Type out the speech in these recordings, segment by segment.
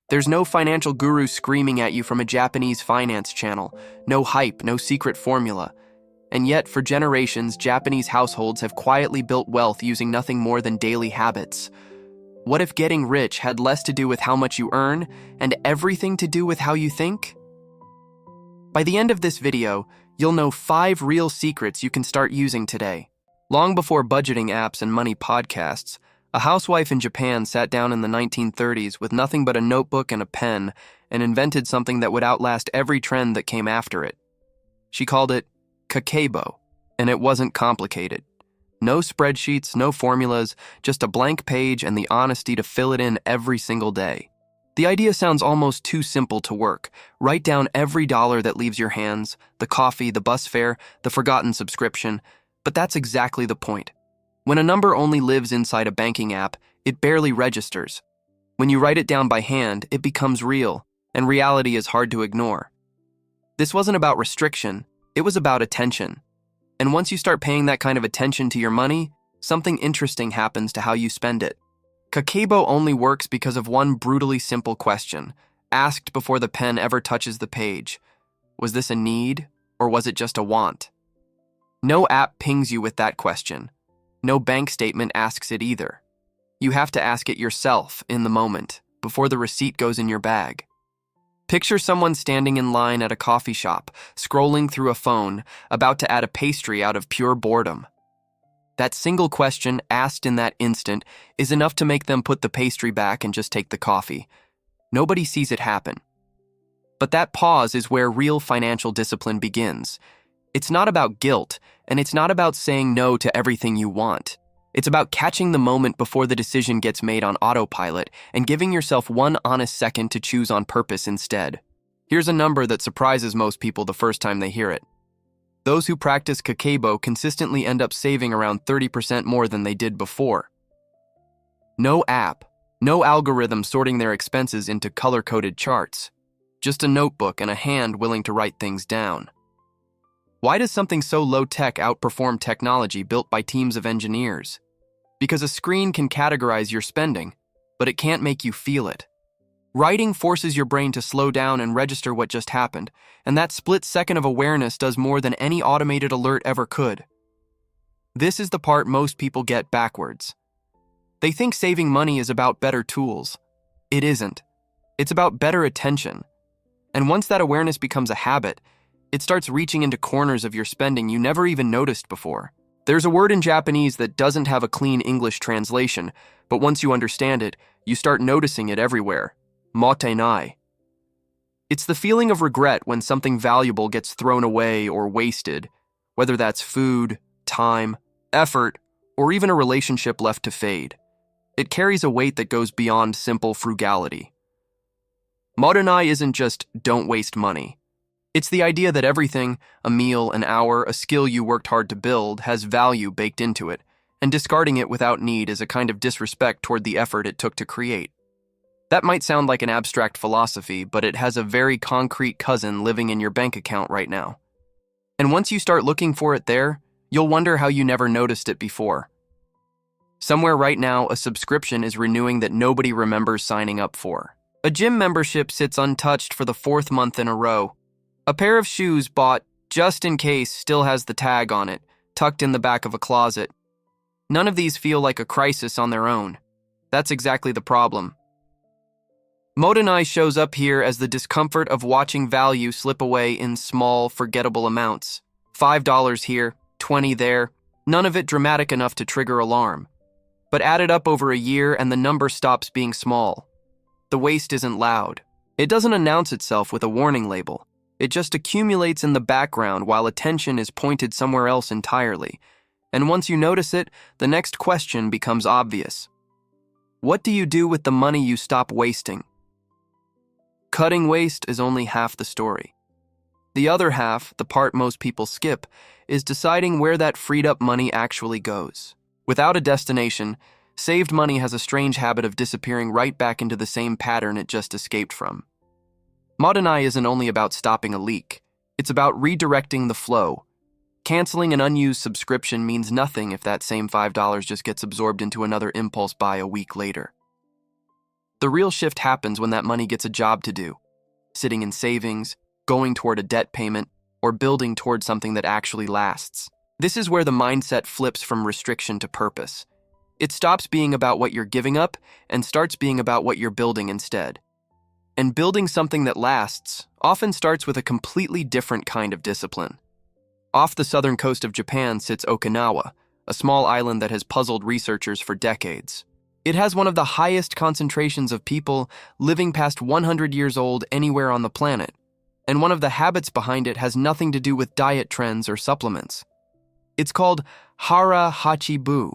There's no financial guru screaming at you from a Japanese finance channel, no hype, no secret formula. And yet, for generations, Japanese households have quietly built wealth using nothing more than daily habits. What if getting rich had less to do with how much you earn and everything to do with how you think? By the end of this video, you'll know 5 real secrets you can start using today. Long before budgeting apps and money podcasts, a housewife in Japan sat down in the 1930s with nothing but a notebook and a pen and invented something that would outlast every trend that came after it. She called it kakeibo, and it wasn't complicated. No spreadsheets, no formulas, just a blank page and the honesty to fill it in every single day. The idea sounds almost too simple to work. Write down every dollar that leaves your hands, the coffee, the bus fare, the forgotten subscription, but that's exactly the point. When a number only lives inside a banking app, it barely registers. When you write it down by hand, it becomes real, and reality is hard to ignore. This wasn't about restriction, it was about attention. And once you start paying that kind of attention to your money, something interesting happens to how you spend it. Kakeibo only works because of one brutally simple question, asked before the pen ever touches the page. Was this a need, or was it just a want? No app pings you with that question. No bank statement asks it either. You have to ask it yourself in the moment, before the receipt goes in your bag. Picture someone standing in line at a coffee shop, scrolling through a phone, about to add a pastry out of pure boredom. That single question, asked in that instant, is enough to make them put the pastry back and just take the coffee. Nobody sees it happen. But that pause is where real financial discipline begins. It's not about guilt, and it's not about saying no to everything you want. It's about catching the moment before the decision gets made on autopilot and giving yourself one honest second to choose on purpose instead. Here's a number that surprises most people the first time they hear it. Those who practice kakeibo consistently end up saving around 30% more than they did before. No app, no algorithm sorting their expenses into color-coded charts. Just a notebook and a hand willing to write things down. Why does something so low-tech outperform technology built by teams of engineers? Because a screen can categorize your spending, but it can't make you feel it. Writing forces your brain to slow down and register what just happened, and that split second of awareness does more than any automated alert ever could. This is the part most people get backwards. They think saving money is about better tools. It isn't. It's about better attention. And once that awareness becomes a habit, it starts reaching into corners of your spending you never even noticed before. There's a word in Japanese that doesn't have a clean English translation, but once you understand it, you start noticing it everywhere. Motenai. It's the feeling of regret when something valuable gets thrown away or wasted, whether that's food, time, effort, or even a relationship left to fade. It carries a weight that goes beyond simple frugality. Motenai isn't just don't waste money. It's the idea that everything, a meal, an hour, a skill you worked hard to build, has value baked into it, and discarding it without need is a kind of disrespect toward the effort it took to create. That might sound like an abstract philosophy, but it has a very concrete cousin living in your bank account right now. And once you start looking for it there, you'll wonder how you never noticed it before. Somewhere right now, a subscription is renewing that nobody remembers signing up for. A gym membership sits untouched for the 4th month in a row. A pair of shoes bought just in case still has the tag on it, tucked in the back of a closet. None of these feel like a crisis on their own. That's exactly the problem. Motenai shows up here as the discomfort of watching value slip away in small, forgettable amounts. $5 here, $20 there, none of it dramatic enough to trigger alarm. But added up over a year and the number stops being small. The waste isn't loud. It doesn't announce itself with a warning label. It just accumulates in the background while attention is pointed somewhere else entirely. And once you notice it, the next question becomes obvious. What do you do with the money you stop wasting? Cutting waste is only half the story. The other half, the part most people skip, is deciding where that freed up money actually goes. Without a destination, saved money has a strange habit of disappearing right back into the same pattern it just escaped from. Motenai isn't only about stopping a leak. It's about redirecting the flow. Canceling an unused subscription means nothing if that same $5 just gets absorbed into another impulse buy a week later. The real shift happens when that money gets a job to do, sitting in savings, going toward a debt payment, or building toward something that actually lasts. This is where the mindset flips from restriction to purpose. It stops being about what you're giving up and starts being about what you're building instead. And building something that lasts often starts with a completely different kind of discipline. Off the southern coast of Japan sits Okinawa, a small island that has puzzled researchers for decades. It has one of the highest concentrations of people living past 100 years old anywhere on the planet, and one of the habits behind it has nothing to do with diet trends or supplements. It's called Hara Hachi Bu,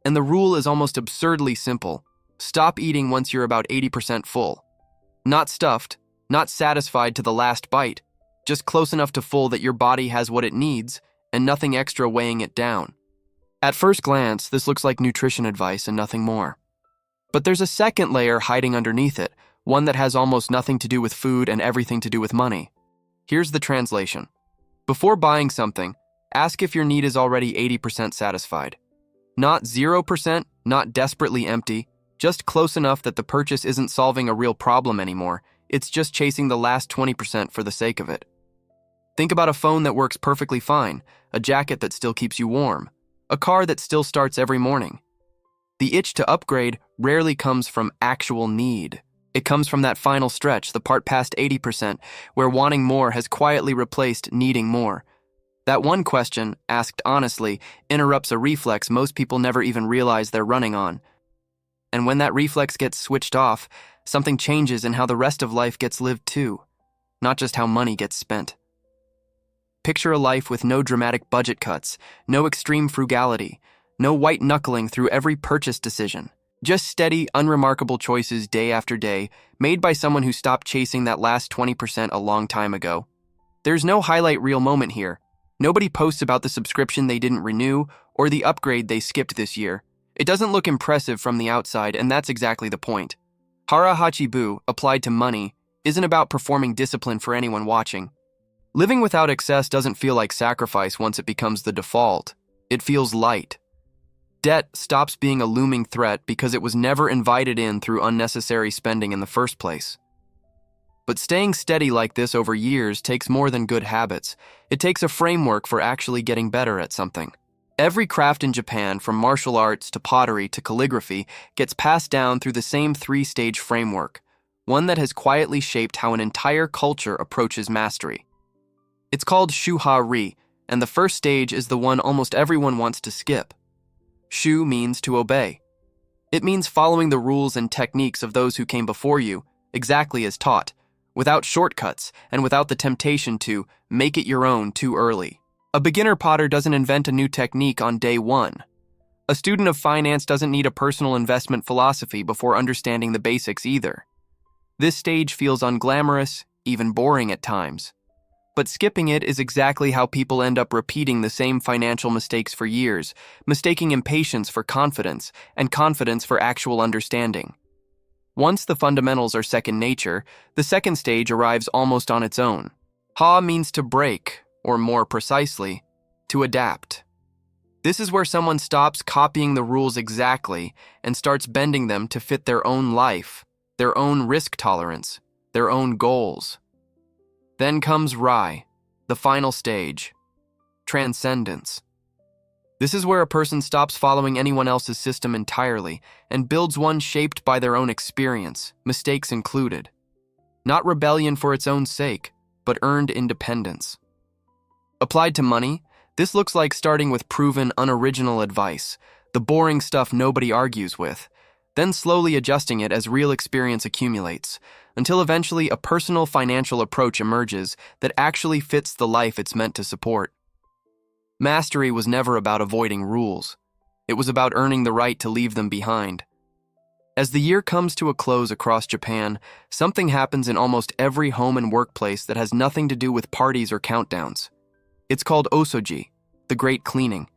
and the rule is almost absurdly simple. Stop eating once you're about 80% full. Not stuffed, not satisfied to the last bite, just close enough to full that your body has what it needs and nothing extra weighing it down. At first glance, this looks like nutrition advice and nothing more. But there's a second layer hiding underneath it, one that has almost nothing to do with food and everything to do with money. Here's the translation. Before buying something, ask if your need is already 80% satisfied. Not 0%, not desperately empty, just close enough that the purchase isn't solving a real problem anymore. It's just chasing the last 20% for the sake of it. Think about a phone that works perfectly fine, a jacket that still keeps you warm, a car that still starts every morning. The itch to upgrade rarely comes from actual need. It comes from that final stretch, the part past 80%, where wanting more has quietly replaced needing more. That one question, asked honestly, interrupts a reflex most people never even realize they're running on. And when that reflex gets switched off, something changes in how the rest of life gets lived too, not just how money gets spent. Picture a life with no dramatic budget cuts, no extreme frugality, no white-knuckling through every purchase decision. Just steady, unremarkable choices day after day, made by someone who stopped chasing that last 20% a long time ago. There's no highlight reel moment here. Nobody posts about the subscription they didn't renew or the upgrade they skipped this year. It doesn't look impressive from the outside, and that's exactly the point. Hara Hachibu, applied to money, isn't about performing discipline for anyone watching. Living without excess doesn't feel like sacrifice once it becomes the default. It feels light. Debt stops being a looming threat because it was never invited in through unnecessary spending in the first place. But staying steady like this over years takes more than good habits. It takes a framework for actually getting better at something. Every craft in Japan, from martial arts to pottery to calligraphy, gets passed down through the same three-stage framework, one that has quietly shaped how an entire culture approaches mastery. It's called Shuha-ri, and the first stage is the one almost everyone wants to skip. Shu means to obey. It means following the rules and techniques of those who came before you, exactly as taught, without shortcuts and without the temptation to make it your own too early. A beginner potter doesn't invent a new technique on day one. A student of finance doesn't need a personal investment philosophy before understanding the basics either. This stage feels unglamorous, even boring at times. But skipping it is exactly how people end up repeating the same financial mistakes for years, mistaking impatience for confidence and confidence for actual understanding. Once the fundamentals are second nature, the second stage arrives almost on its own. Ha means to break, or more precisely, to adapt. This is where someone stops copying the rules exactly and starts bending them to fit their own life, their own risk tolerance, their own goals. Then comes Rai, the final stage, transcendence. This is where a person stops following anyone else's system entirely and builds one shaped by their own experience, mistakes included. Not rebellion for its own sake, but earned independence. Applied to money, this looks like starting with proven, unoriginal advice, the boring stuff nobody argues with, then slowly adjusting it as real experience accumulates, until eventually a personal financial approach emerges that actually fits the life it's meant to support. Mastery was never about avoiding rules. It was about earning the right to leave them behind. As the year comes to a close across Japan, something happens in almost every home and workplace that has nothing to do with parties or countdowns. It's called osoji, the Great Cleaning,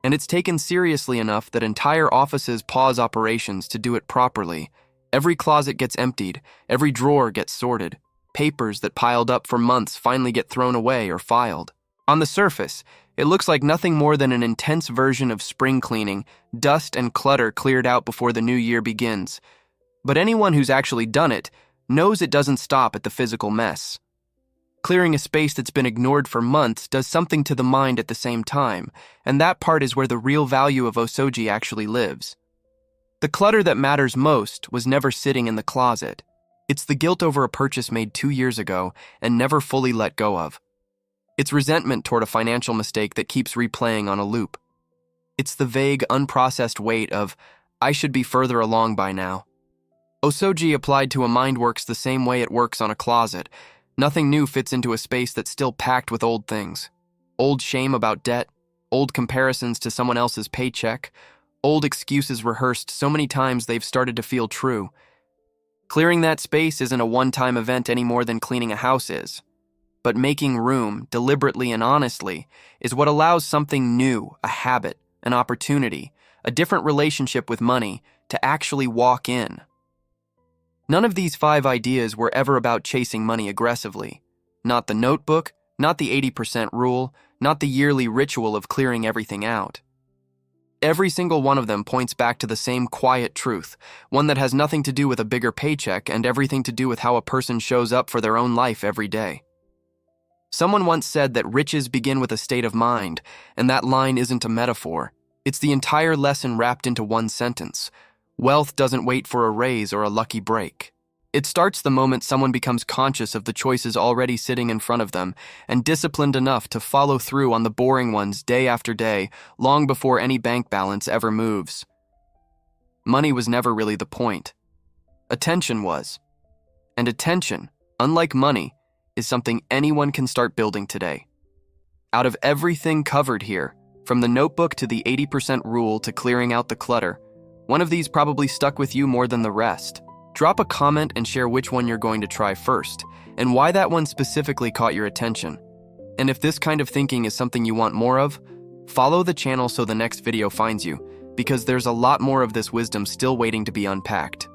and it's taken seriously enough that entire offices pause operations to do it properly. Every closet gets emptied, every drawer gets sorted. Papers that piled up for months finally get thrown away or filed. On the surface, it looks like nothing more than an intense version of spring cleaning, dust and clutter cleared out before the new year begins. But anyone who's actually done it knows it doesn't stop at the physical mess. Clearing a space that's been ignored for months does something to the mind at the same time, and that part is where the real value of osoji actually lives. The clutter that matters most was never sitting in the closet. It's the guilt over a purchase made 2 years ago and never fully let go of. It's resentment toward a financial mistake that keeps replaying on a loop. It's the vague, unprocessed weight of, I should be further along by now. Osoji applied to a mind works the same way it works on a closet. Nothing new fits into a space that's still packed with old things. Old shame about debt, old comparisons to someone else's paycheck, old excuses rehearsed so many times they've started to feel true. Clearing that space isn't a one-time event any more than cleaning a house is. But making room, deliberately and honestly, is what allows something new, a habit, an opportunity, a different relationship with money, to actually walk in. None of these 5 ideas were ever about chasing money aggressively. Not the notebook, not the 80% rule, not the yearly ritual of clearing everything out. Every single one of them points back to the same quiet truth, one that has nothing to do with a bigger paycheck and everything to do with how a person shows up for their own life every day. Someone once said that riches begin with a state of mind, and that line isn't a metaphor. It's the entire lesson wrapped into one sentence. Wealth doesn't wait for a raise or a lucky break. It starts the moment someone becomes conscious of the choices already sitting in front of them and disciplined enough to follow through on the boring ones day after day, long before any bank balance ever moves. Money was never really the point. Attention was. And attention, unlike money, is something anyone can start building today. Out of everything covered here, from the notebook to the 80% rule to clearing out the clutter, one of these probably stuck with you more than the rest. Drop a comment and share which one you're going to try first, and why that one specifically caught your attention. And if this kind of thinking is something you want more of, follow the channel so the next video finds you, because there's a lot more of this wisdom still waiting to be unpacked.